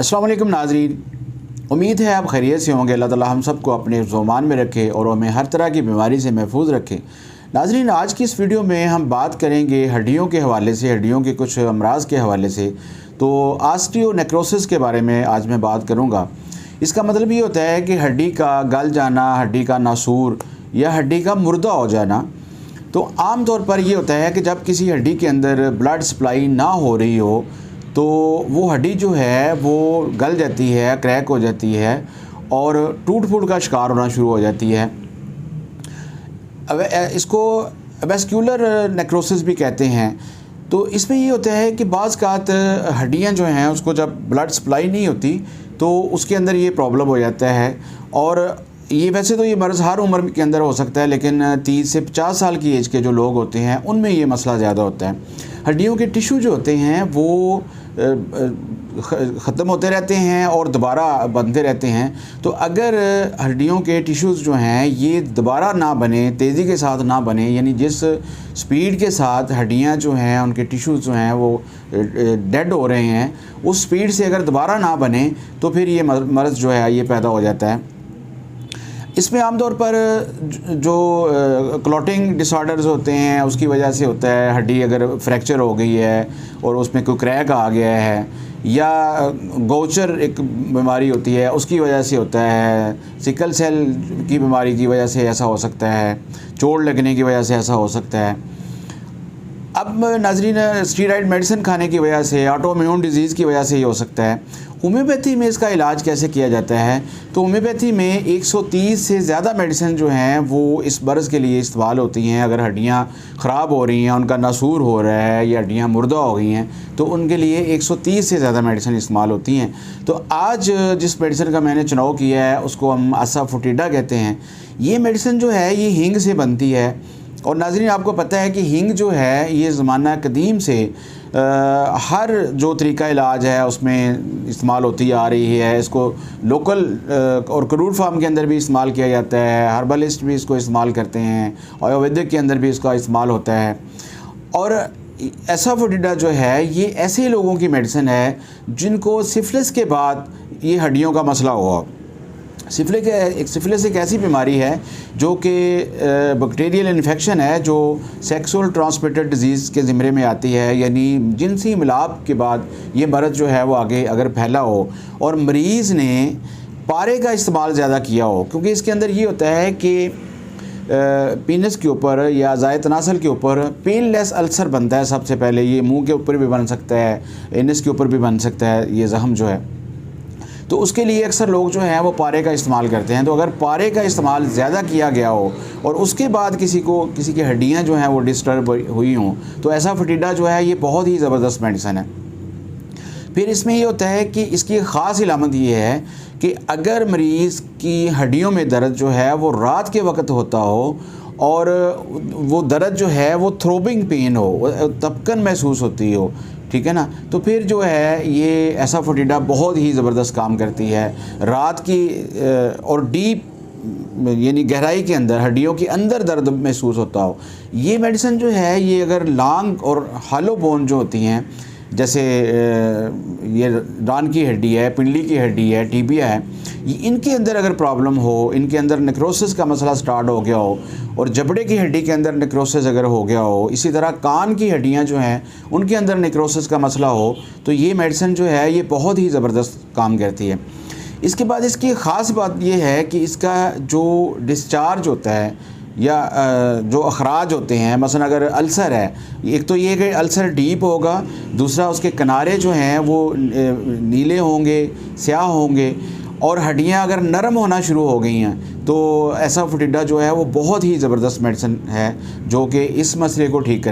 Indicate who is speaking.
Speaker 1: अस्सलाम वालेकुम नाज़रीन, उम्मीद है आप खैरियत से होंगे। अल्लाह ताला हम सबको अपने ज़ुबान में रखे और हमें हर तरह की बीमारी से महफूज रखे। नाज़रीन, आज की इस वीडियो में हम बात करेंगे हड्डियों के हवाले से, हड्डियों के कुछ अमराज़ के हवाले से। तो ऑस्टियोनेक्रोसिस के बारे में आज मैं बात करूँगा। इसका मतलब ये होता है कि हड्डी का गल जाना, हड्डी का नासूर या हड्डी का मुर्दा हो जाना। तो आम तौर पर ये होता है कि जब किसी हड्डी के अंदर ब्लड सप्लाई ना हो रही हो तो वो हड्डी जो है वो गल जाती है, क्रैक हो जाती है और टूट फूट का शिकार होना शुरू हो जाती है। अब इसको वेस्क्यूलर नेक्रोसिस भी कहते हैं। तो इसमें ये होता है कि बाज़ कात हड्डियाँ जो हैं उसको जब ब्लड सप्लाई नहीं होती तो उसके अंदर ये प्रॉब्लम हो जाता है। और ये वैसे तो ये मर्ज़ हर उम्र के अंदर हो सकता है, लेकिन 30 से 50 साल की एज के जो लोग होते हैं उनमें ये मसला ज़्यादा होता है। हड्डियों के टिश्यू जो होते हैं वो ख़त्म होते रहते हैं और दोबारा बनते रहते हैं। तो अगर हड्डियों के टिश्यूज़ जो हैं ये दोबारा ना बने, तेज़ी के साथ ना बने, यानी जिस स्पीड के साथ हड्डियां जो हैं उनके टिश्यूज़ जो हैं वो डेड हो रहे हैं, उस स्पीड से अगर दोबारा ना बने तो फिर ये मर्ज़ जो है ये पैदा हो जाता है। इसमें आमतौर पर जो क्लॉटिंग डिसऑर्डर्स होते हैं उसकी वजह से होता है। हड्डी अगर फ्रैक्चर हो गई है और उसमें कोई क्रैक आ गया है, या गोचर एक बीमारी होती है उसकी वजह से होता है, सिकल सेल की बीमारी की वजह से ऐसा हो सकता है, चोट लगने की वजह से ऐसा हो सकता है। अब नाज़रीन, स्टीरॉयड मेडिसिन खाने की वजह से, ऑटोइम्यून डिजीज़ की वजह से ये हो सकता है। होम्योपैथी में इसका इलाज कैसे किया जाता है? तो होम्योपैथी में 130 से ज़्यादा मेडिसिन जो हैं वो इस मर्ज़ के लिए इस्तेमाल होती हैं। अगर हड्डियाँ ख़राब हो रही हैं, उनका नासूर हो रहा है या हड्डियाँ मुर्दा हो गई हैं तो उनके लिए 130 से ज़्यादा मेडिसिन इस्तेमाल होती हैं। तो आज जिस मेडिसिन का मैंने चुनाव किया है उसको हम असाफोटिडा कहते हैं। ये मेडिसिन जो है ये हींग से बनती है। और नाज़रीन, आपको पता है कि हींग जो है ये ज़माना कदीम से हर जो तरीका इलाज है उसमें इस्तेमाल होती आ रही है। इसको लोकल और क्रूड फार्म के अंदर भी इस्तेमाल किया जाता है, हर्बलिस्ट भी इसको इस्तेमाल करते हैं, आयुर्वेदिक के अंदर भी इसका इस्तेमाल होता है। और एसाफोटिडा जो है ये ऐसे लोगों की मेडिसिन है जिनको सिफिलिस के बाद ये हड्डियों का मसला हुआ। सिफिलिस एक ऐसी बीमारी है जो कि बैक्टीरियल इन्फेक्शन है जो सेक्सुअल ट्रांसमिटेड डिजीज़ के ज़िम्मे में आती है। यानी जिनसी मिलाप के बाद ये मर्ज़ जो है वो आगे अगर फैला हो और मरीज़ ने पारे का इस्तेमाल ज़्यादा किया हो, क्योंकि इसके अंदर ये होता है कि पीनस के ऊपर या ज़ाय तनासल के ऊपर पेनलेस अल्सर बनता है। सबसे पहले ये मुंह के ऊपर भी बन सकता है, एनस के ऊपर भी बन सकता है ये ज़ख्म जो है। तो उसके लिए अक्सर लोग जो हैं वो पारे का इस्तेमाल करते हैं। तो अगर पारे का इस्तेमाल ज़्यादा किया गया हो और उसके बाद किसी की हड्डियां जो हैं वो डिस्टर्ब हुई हों तो एसाफोटिडा जो है ये बहुत ही ज़बरदस्त मेडिसिन है। फिर इसमें ये होता है कि इसकी ख़ास इलामत ये है कि अगर मरीज़ की हड्डियों में दर्द जो है वो रात के वक्त होता हो और वो दर्द जो है वो थ्रोबिंग पेन हो, तपकन महसूस होती हो, ठीक है ना, तो फिर जो है ये एसाफोटिडा बहुत ही ज़बरदस्त काम करती है। रात की और डीप यानी गहराई के अंदर हड्डियों के अंदर दर्द महसूस होता हो, ये मेडिसिन जो है ये अगर लॉन्ग और हॉलो बोन जो होती हैं, जैसे ये रान की हड्डी है, पिंडली की हड्डी है, टीबिया है, इनके अंदर अगर प्रॉब्लम हो, इनके अंदर नेक्रोसिस का मसला स्टार्ट हो गया हो और जबड़े की हड्डी के अंदर नेक्रोसिस अगर हो गया हो, इसी तरह कान की हड्डियां जो हैं उनके अंदर नेक्रोसिस का मसला हो, तो ये मेडिसिन जो है ये बहुत ही ज़बरदस्त काम करती है। इसके बाद इसकी ख़ास बात ये है कि इसका जो डिस्चार्ज होता है या जो अखराज होते हैं, मसलन अगर अल्सर है, एक तो ये कि अल्सर डीप होगा, दूसरा उसके किनारे जो हैं वो नीले होंगे, स्याह होंगे, और हड्डियां अगर नरम होना शुरू हो गई हैं तो एसाफोटिडा जो है वो बहुत ही ज़बरदस्त मेडिसिन है जो कि इस मसले को ठीक करती है।